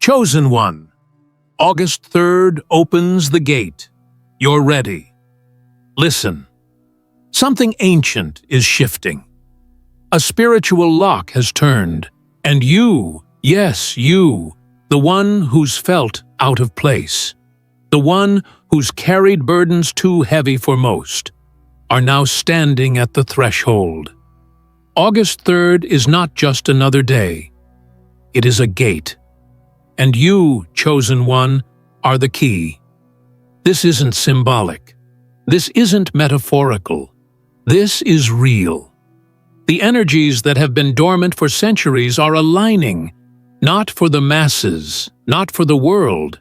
Chosen one. August 3rd opens the gate. You're ready. Listen. Something ancient is shifting. A spiritual lock has turned, and you, yes, you, the one who's felt out of place, the one who's carried burdens too heavy for most, are now standing at the threshold. August 3rd is not just another day. It is a gate. And you, chosen one, are the key. This isn't symbolic. This isn't metaphorical. This is real. The energies that have been dormant for centuries are aligning, not for the masses, not for the world,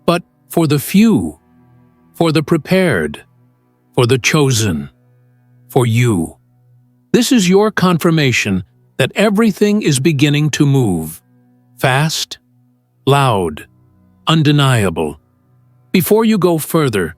but for the few, for the prepared, for the chosen, for you. This is your confirmation that everything is beginning to move. Fast, loud, undeniable. Before you go further,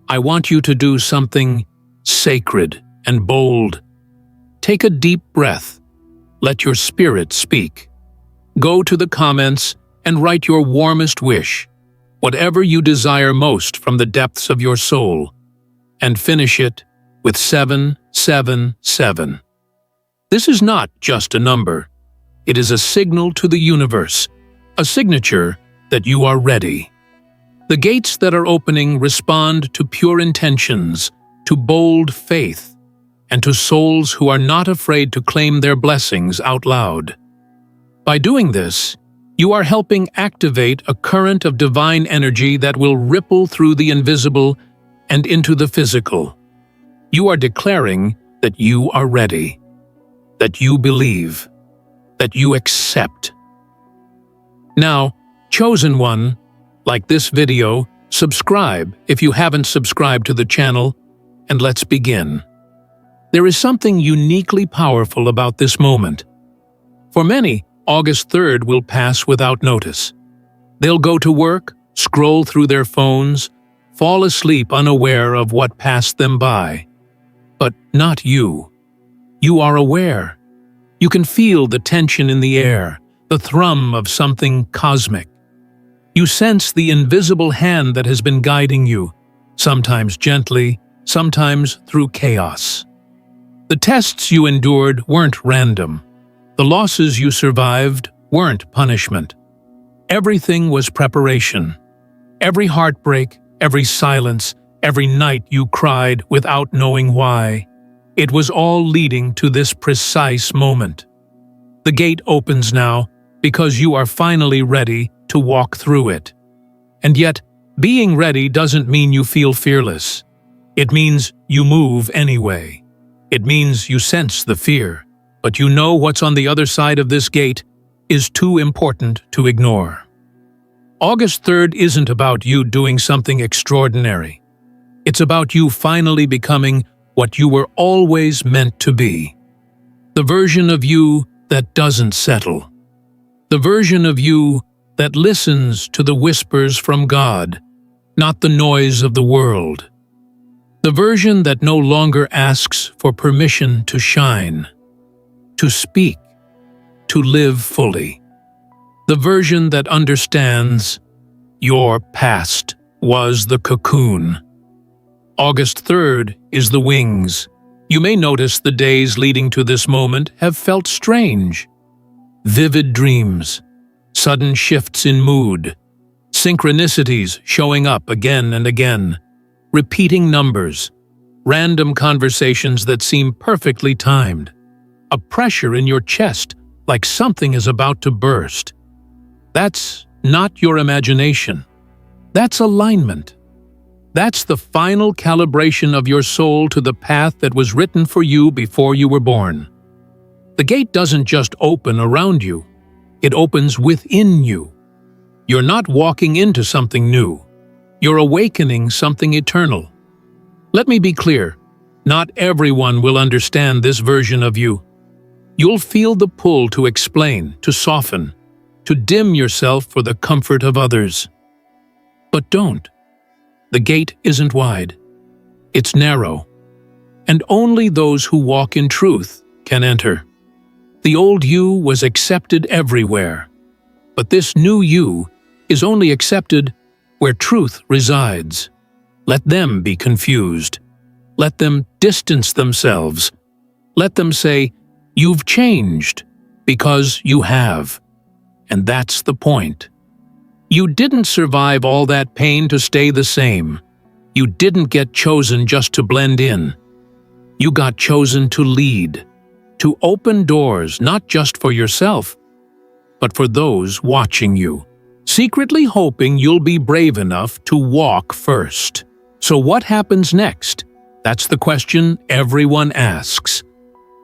I want you to do something sacred and bold. Take a deep breath. Let your spirit speak. Go to the comments and write your warmest wish, whatever you desire most from the depths of your soul, and finish it with 777. This is not just a number. It is a signal to the universe, a signature that you are ready. The gates that are opening respond to pure intentions, to bold faith, and to souls who are not afraid to claim their blessings out loud. By doing this, you are helping activate a current of divine energy that will ripple through the invisible and into the physical. You are declaring that you are ready, that you believe, that you accept. Now, chosen one, like this video, subscribe if you haven't subscribed to the channel, and let's begin. There is something uniquely powerful about this moment. For many, August 3rd will pass without notice. They'll go to work, scroll through their phones, fall asleep unaware of what passed them by. But not you. You are aware. You can feel the tension in the air, the thrum of something cosmic. You sense the invisible hand that has been guiding you, sometimes gently, sometimes through chaos. The tests you endured weren't random. The losses you survived weren't punishment. Everything was preparation. Every heartbreak, every silence, every night you cried without knowing why. It was all leading to this precise moment. The gate opens now because you are finally ready to walk through it. And yet, being ready doesn't mean you feel fearless. It means you move anyway. It means you sense the fear, but you know what's on the other side of this gate is too important to ignore. August 3rd isn't about you doing something extraordinary. It's about you finally becoming what you were always meant to be. The version of you that doesn't settle. The version of you that listens to the whispers from God, not the noise of the world. The version that no longer asks for permission to shine, to speak, to live fully. The version that understands your past was the cocoon. August 3rd is the wings. You may notice the days leading to this moment have felt strange. Vivid dreams, sudden shifts in mood, synchronicities showing up again and again, repeating numbers, random conversations that seem perfectly timed, a pressure in your chest like something is about to burst. That's not your imagination. That's alignment. That's the final calibration of your soul to the path that was written for you before you were born. The gate doesn't just open around you, it opens within you. You're not walking into something new. You're awakening something eternal. Let me be clear, not everyone will understand this version of you. You'll feel the pull to explain, to soften, to dim yourself for the comfort of others. But don't. The gate isn't wide. It's narrow. And only those who walk in truth can enter. The old you was accepted everywhere, but this new you is only accepted where truth resides. Let them be confused. Let them distance themselves. Let them say, "You've changed," because you have. And that's the point. You didn't survive all that pain to stay the same. You didn't get chosen just to blend in. You got chosen to lead, to open doors not just for yourself, but for those watching you, secretly hoping you'll be brave enough to walk first. So what happens next? That's the question everyone asks.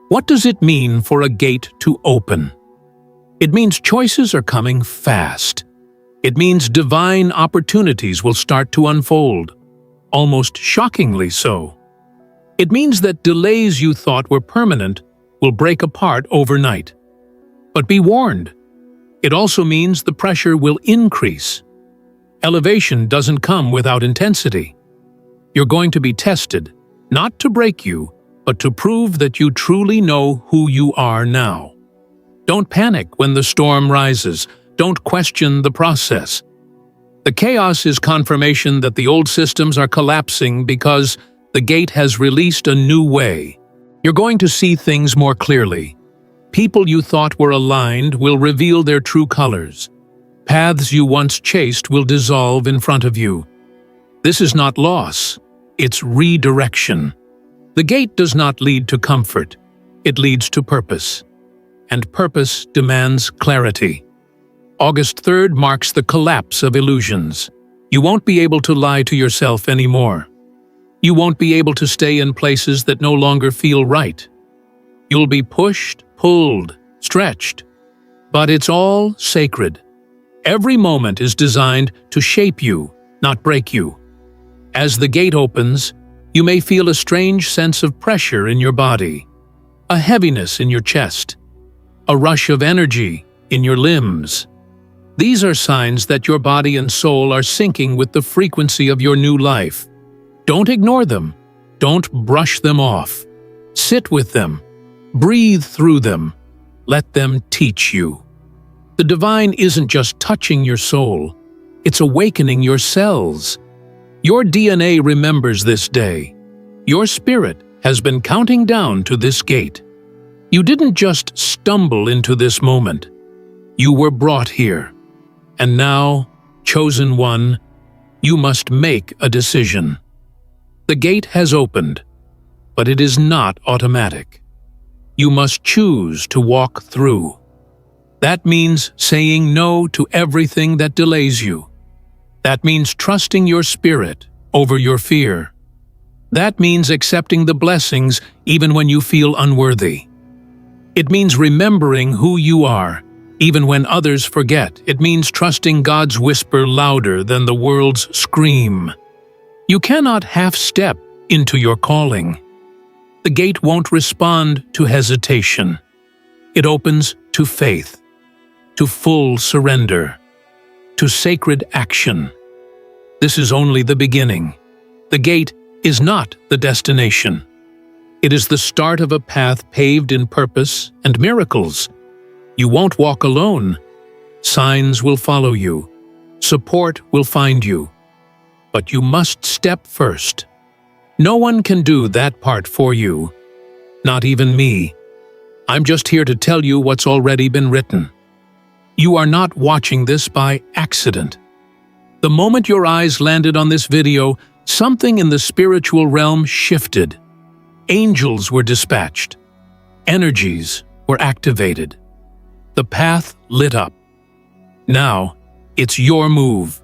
What does it mean for a gate to open? It means choices are coming fast. It means divine opportunities will start to unfold, almost shockingly so. It means that delays you thought were permanent will break apart overnight. But be warned, it also means the pressure will increase. Elevation doesn't come without intensity. You're going to be tested, not to break you, but to prove that you truly know who you are now. Don't panic when the storm rises. Don't question the process. The chaos is confirmation that the old systems are collapsing because the gate has released a new way. You're going to see things more clearly. People you thought were aligned will reveal their true colors. Paths you once chased will dissolve in front of you. This is not loss, it's redirection. The gate does not lead to comfort, it leads to purpose. And purpose demands clarity. August 3rd marks the collapse of illusions. You won't be able to lie to yourself anymore. You won't be able to stay in places that no longer feel right. You'll be pushed, pulled, stretched. But it's all sacred. Every moment is designed to shape you, not break you. As the gate opens, you may feel a strange sense of pressure in your body, a heaviness in your chest, a rush of energy in your limbs. These are signs that your body and soul are syncing with the frequency of your new life. Don't ignore them. Don't brush them off. Sit with them. Breathe through them. Let them teach you. The divine isn't just touching your soul. It's awakening your cells. Your DNA remembers this day. Your spirit has been counting down to this gate. You didn't just stumble into this moment. You were brought here. And now, chosen one, you must make a decision. The gate has opened, but it is not automatic. You must choose to walk through. That means saying no to everything that delays you. That means trusting your spirit over your fear. That means accepting the blessings even when you feel unworthy. It means remembering who you are, even when others forget. It means trusting God's whisper louder than the world's scream. You cannot half-step into your calling. The gate won't respond to hesitation. It opens to faith, to full surrender, to sacred action. This is only the beginning. The gate is not the destination. It is the start of a path paved in purpose and miracles. You won't walk alone. Signs will follow you. Support will find you. But you must step first. No one can do that part for you. Not even me. I'm just here to tell you what's already been written. You are not watching this by accident. The moment your eyes landed on this video, something in the spiritual realm shifted. Angels were dispatched. Energies were activated. The path lit up. Now, it's your move.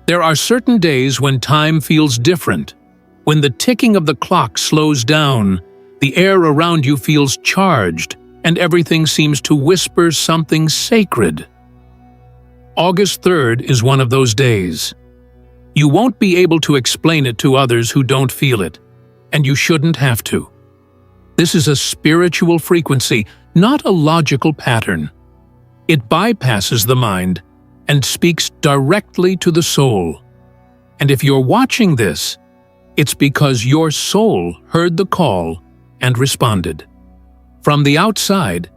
There are certain days when time feels different, when the ticking of the clock slows down, the air around you feels charged, and everything seems to whisper something sacred. August 3rd is one of those days. You won't be able to explain it to others who don't feel it, and you shouldn't have to. This is a spiritual frequency, not a logical pattern. It bypasses the mind and speaks directly to the soul. And if you're watching this, it's because your soul heard the call and responded. From the outside,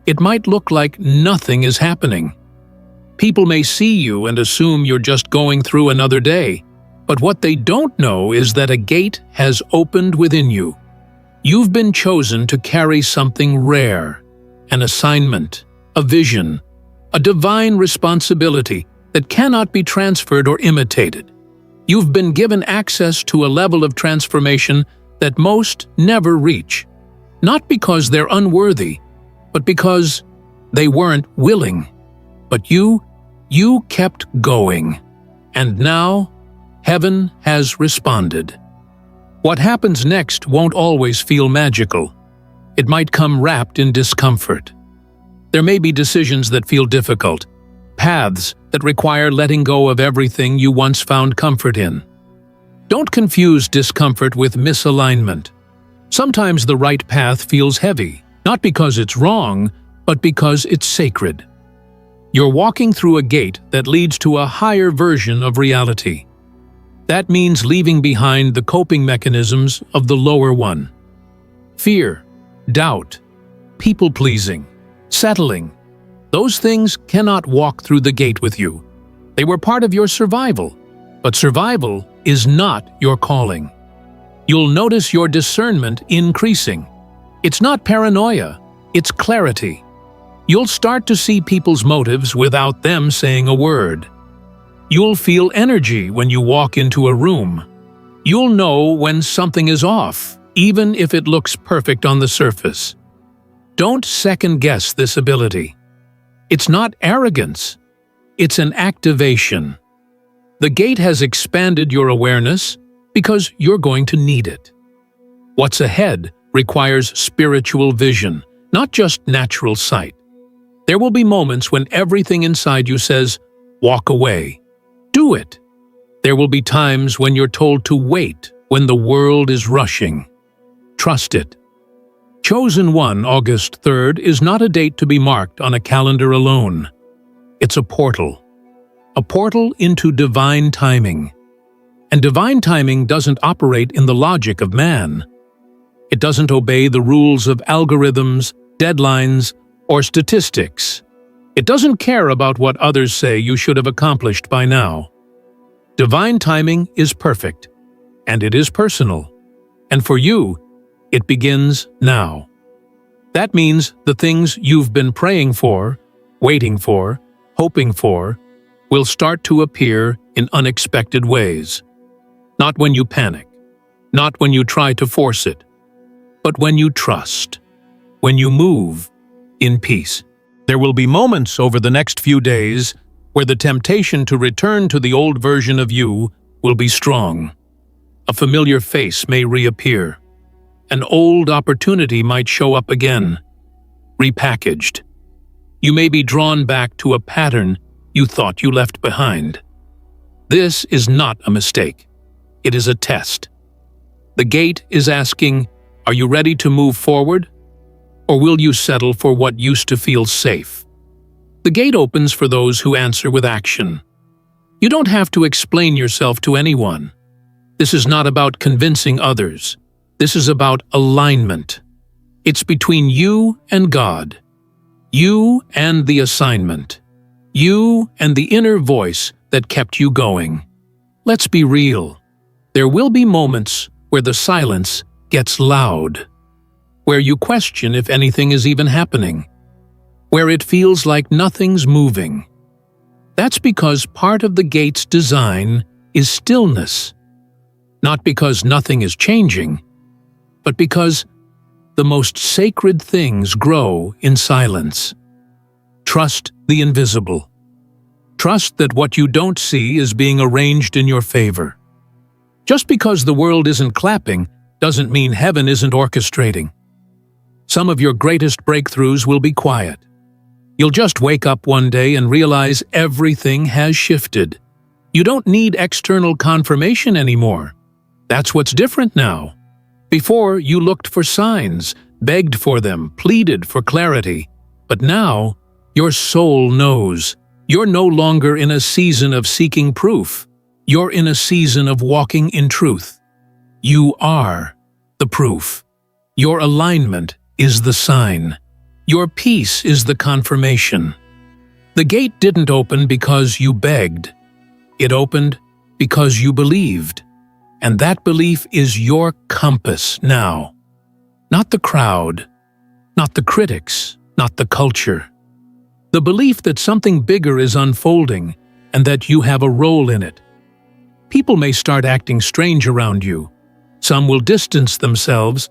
it might look like nothing is happening. People may see you and assume you're just going through another day, but what they don't know is that a gate has opened within you. You've been chosen to carry something rare, an assignment, a vision, a divine responsibility that cannot be transferred or imitated. You've been given access to a level of transformation that most never reach, not because they're unworthy, but because they weren't willing. But you kept going, and now heaven has responded. What happens next won't always feel magical. It might come wrapped in discomfort. There may be decisions that feel difficult, paths that require letting go of everything you once found comfort in. Don't confuse discomfort with misalignment. Sometimes the right path feels heavy, not because it's wrong, but because it's sacred. You're walking through a gate that leads to a higher version of reality. That means leaving behind the coping mechanisms of the lower one. Fear, doubt, people-pleasing, settling. Those things cannot walk through the gate with you. They were part of your survival, but survival is not your calling. You'll notice your discernment increasing. It's not paranoia, it's clarity. You'll start to see people's motives without them saying a word. You'll feel energy when you walk into a room. You'll know when something is off, even if it looks perfect on the surface. Don't second-guess this ability. It's not arrogance. It's an activation. The gate has expanded your awareness because you're going to need it. What's ahead requires spiritual vision, not just natural sight. There will be moments when everything inside you says, "Walk away." Do it. There will be times when you're told to wait when the world is rushing. Trust it. Chosen One, August 3rd, is not a date to be marked on a calendar alone. It's a portal into divine timing. And divine timing doesn't operate in the logic of man. It doesn't obey the rules of algorithms, deadlines, or statistics. It doesn't care about what others say you should have accomplished by now. Divine timing is perfect, and it is personal. And for you, it begins now. That means the things you've been praying for, waiting for, hoping for, will start to appear in unexpected ways. Not when you panic, not when you try to force it, but when you trust, when you move in peace. There will be moments over the next few days where the temptation to return to the old version of you will be strong. A familiar face may reappear. An old opportunity might show up again, repackaged. You may be drawn back to a pattern you thought you left behind. This is not a mistake. It is a test. The gate is asking, are you ready to move forward? Or will you settle for what used to feel safe? The gate opens for those who answer with action. You don't have to explain yourself to anyone. This is not about convincing others. This is about alignment. It's between you and God. You and the assignment. You and the inner voice that kept you going. Let's be real. There will be moments where the silence gets loud, where you question if anything is even happening, where it feels like nothing's moving. That's because part of the gate's design is stillness. Not because nothing is changing, but because the most sacred things grow in silence. Trust the invisible. Trust that what you don't see is being arranged in your favor. Just because the world isn't clapping doesn't mean heaven isn't orchestrating. Some of your greatest breakthroughs will be quiet. You'll just wake up one day and realize everything has shifted. You don't need external confirmation anymore. That's what's different now. Before, you looked for signs, begged for them, pleaded for clarity. But now, your soul knows. You're no longer in a season of seeking proof. You're in a season of walking in truth. You are the proof. Your alignment is the sign. Your peace is the confirmation. The gate didn't open because you begged. It opened because you believed. And that belief is your compass now. Not the crowd, not the critics, not the culture. The belief that something bigger is unfolding and that you have a role in it. People may start acting strange around you. Some will distance themselves.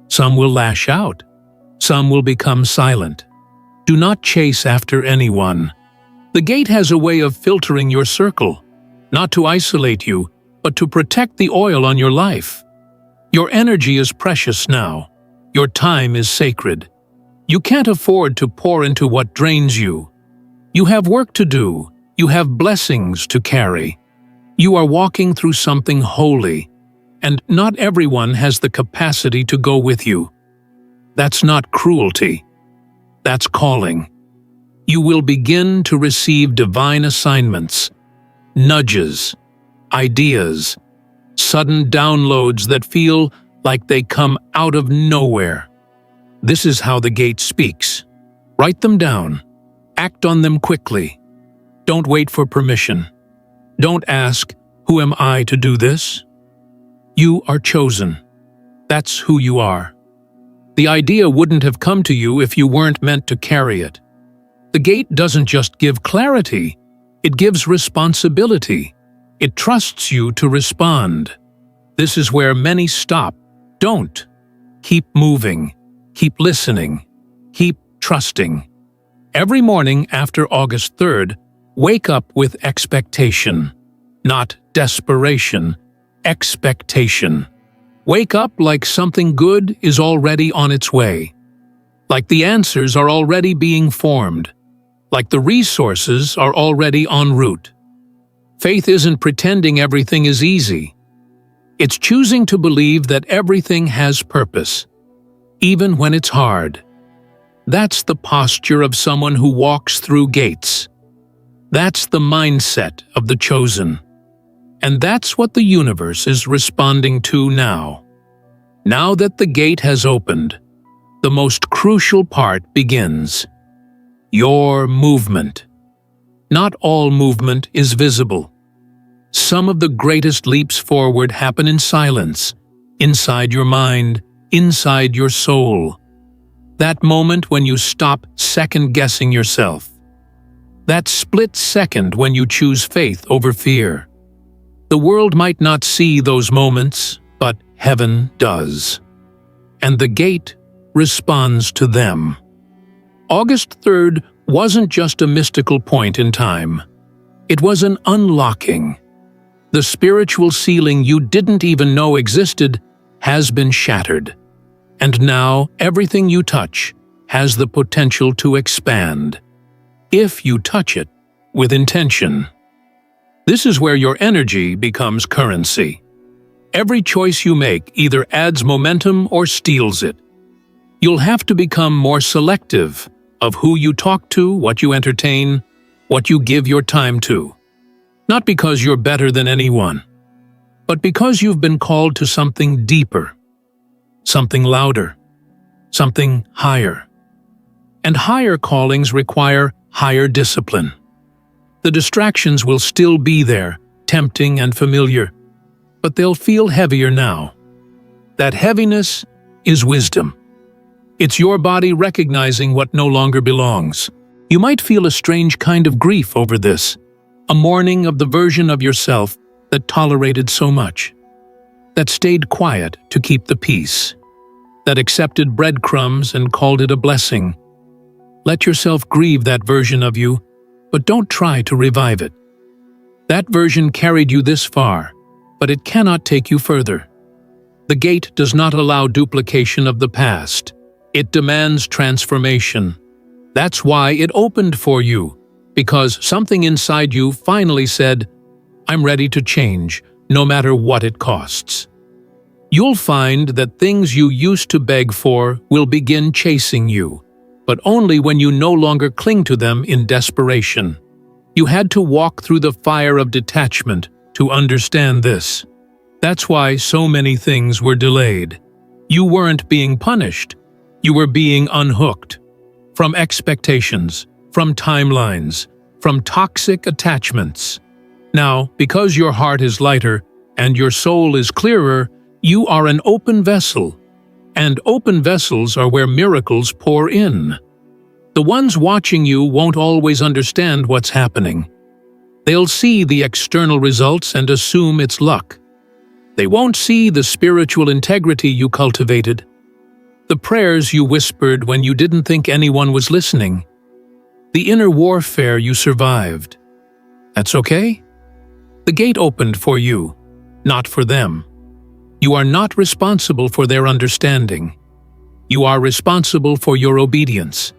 Some will lash out. Some will become silent. Do not chase after anyone. The gate has a way of filtering your circle, not to isolate you, but to protect the oil on your life. Your energy is precious now. Your time is sacred. You can't afford to pour into what drains you. You have work to do. You have blessings to carry. You are walking through something holy, and not everyone has the capacity to go with you. That's not cruelty. That's calling. You will begin to receive divine assignments, nudges, ideas, sudden downloads that feel like they come out of nowhere. This is how the gate speaks. Write them down. Act on them quickly. Don't wait for permission. Don't ask, "Who am I to do this?" You are chosen. That's who you are. The idea wouldn't have come to you if you weren't meant to carry it. The gate doesn't just give clarity, it gives responsibility. It trusts you to respond. This is where many stop. Don't. Keep moving. Keep listening. Keep trusting. Every morning after August 3rd, wake up with expectation. Not desperation. Expectation. Wake up like something good is already on its way. Like the answers are already being formed. Like the resources are already en route. Faith isn't pretending everything is easy. It's choosing to believe that everything has purpose, even when it's hard. That's the posture of someone who walks through gates. That's the mindset of the chosen. And that's what the universe is responding to now. Now that the gate has opened, the most crucial part begins. Your movement. Not all movement is visible. Some of the greatest leaps forward happen in silence, inside your mind, inside your soul. That moment when you stop second-guessing yourself. That split second when you choose faith over fear. The world might not see those moments, but heaven does. And the gate responds to them. August 3rd wasn't just a mystical point in time. It was an unlocking. The spiritual ceiling you didn't even know existed has been shattered. And now everything you touch has the potential to expand. If you touch it with intention. This is where your energy becomes currency. Every choice you make either adds momentum or steals it. You'll have to become more selective of who you talk to, what you entertain, what you give your time to. Not because you're better than anyone, but because you've been called to something deeper, something louder, something higher. And higher callings require higher discipline. The distractions will still be there, tempting and familiar, but they'll feel heavier now. That heaviness is wisdom. It's your body recognizing what no longer belongs. You might feel a strange kind of grief over this, a mourning of the version of yourself that tolerated so much, that stayed quiet to keep the peace, that accepted breadcrumbs and called it a blessing. Let yourself grieve that version of you, but don't try to revive it. That version carried you this far, but it cannot take you further. The gate does not allow duplication of the past. It demands transformation. That's why it opened for you, because something inside you finally said, "I'm ready to change, no matter what it costs." You'll find that things you used to beg for will begin chasing you, but only when you no longer cling to them in desperation. You had to walk through the fire of detachment to understand this. That's why so many things were delayed. You weren't being punished. You were being unhooked from expectations, from timelines, from toxic attachments. Now, because your heart is lighter and your soul is clearer, you are an open vessel. And open vessels are where miracles pour in. The ones watching you won't always understand what's happening. They'll see the external results and assume it's luck. They won't see the spiritual integrity you cultivated, the prayers you whispered when you didn't think anyone was listening, the inner warfare you survived. That's okay? The gate opened for you, not for them. You are not responsible for their understanding. You are responsible for your obedience.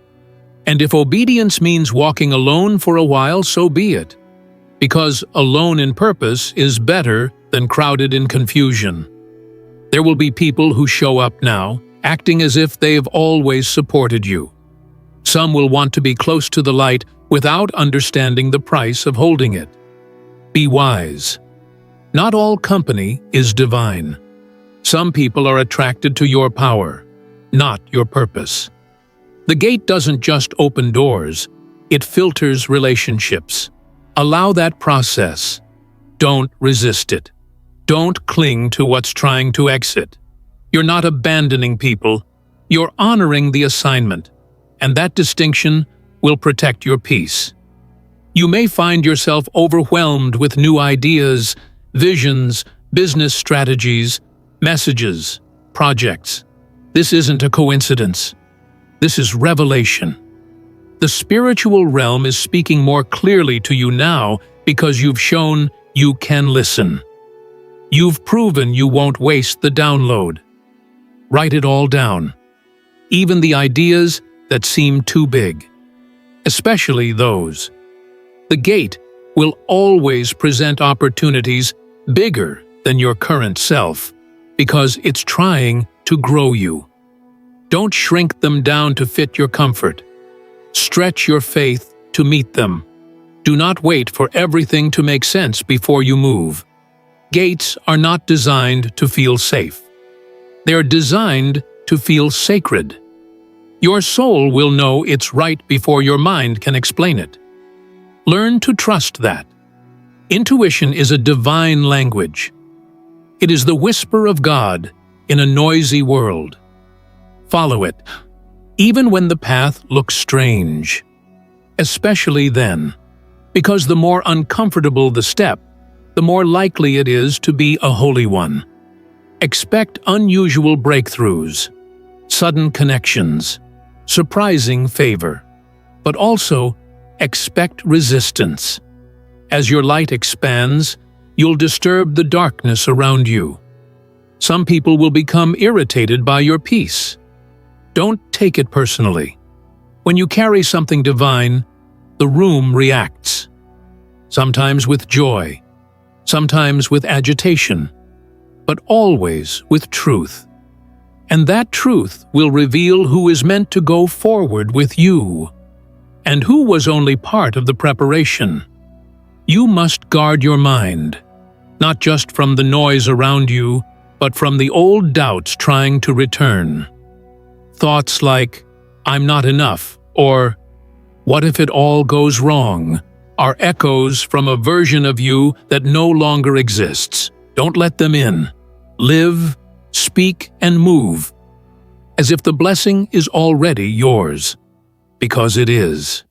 And if obedience means walking alone for a while, so be it. Because alone in purpose is better than crowded in confusion. There will be people who show up now, acting as if they've always supported you. Some will want to be close to the light without understanding the price of holding it. Be wise. Not all company is divine. Some people are attracted to your power, not your purpose. The gate doesn't just open doors, it filters relationships. Allow that process. Don't resist it. Don't cling to what's trying to exit. You're not abandoning people, you're honoring the assignment, and that distinction will protect your peace. You may find yourself overwhelmed with new ideas, visions, business strategies, messages, projects. This isn't a coincidence. This is revelation. The spiritual realm is speaking more clearly to you now because you've shown you can listen. You've proven you won't waste the download. Write it all down, even the ideas that seem too big, especially those. The gate will always present opportunities bigger than your current self because it's trying to grow you. Don't shrink them down to fit your comfort. Stretch your faith to meet them. Do not wait for everything to make sense before you move. Gates are not designed to feel safe. They're designed to feel sacred. Your soul will know it's right before your mind can explain it. Learn to trust that. Intuition is a divine language. It is the whisper of God in a noisy world. Follow it, even when the path looks strange. Especially then, because the more uncomfortable the step, the more likely it is to be a holy one. Expect unusual breakthroughs, sudden connections, surprising favor, but also expect resistance. As your light expands, you'll disturb the darkness around you. Some people will become irritated by your peace. Don't take it personally. When you carry something divine, the room reacts. Sometimes with joy, sometimes with agitation, but always with truth. And that truth will reveal who is meant to go forward with you, and who was only part of the preparation. You must guard your mind, not just from the noise around you, but from the old doubts trying to return. Thoughts like, "I'm not enough," or "What if it all goes wrong?" are echoes from a version of you that no longer exists. Don't let them in. Live, speak, and move, as if the blessing is already yours, because it is.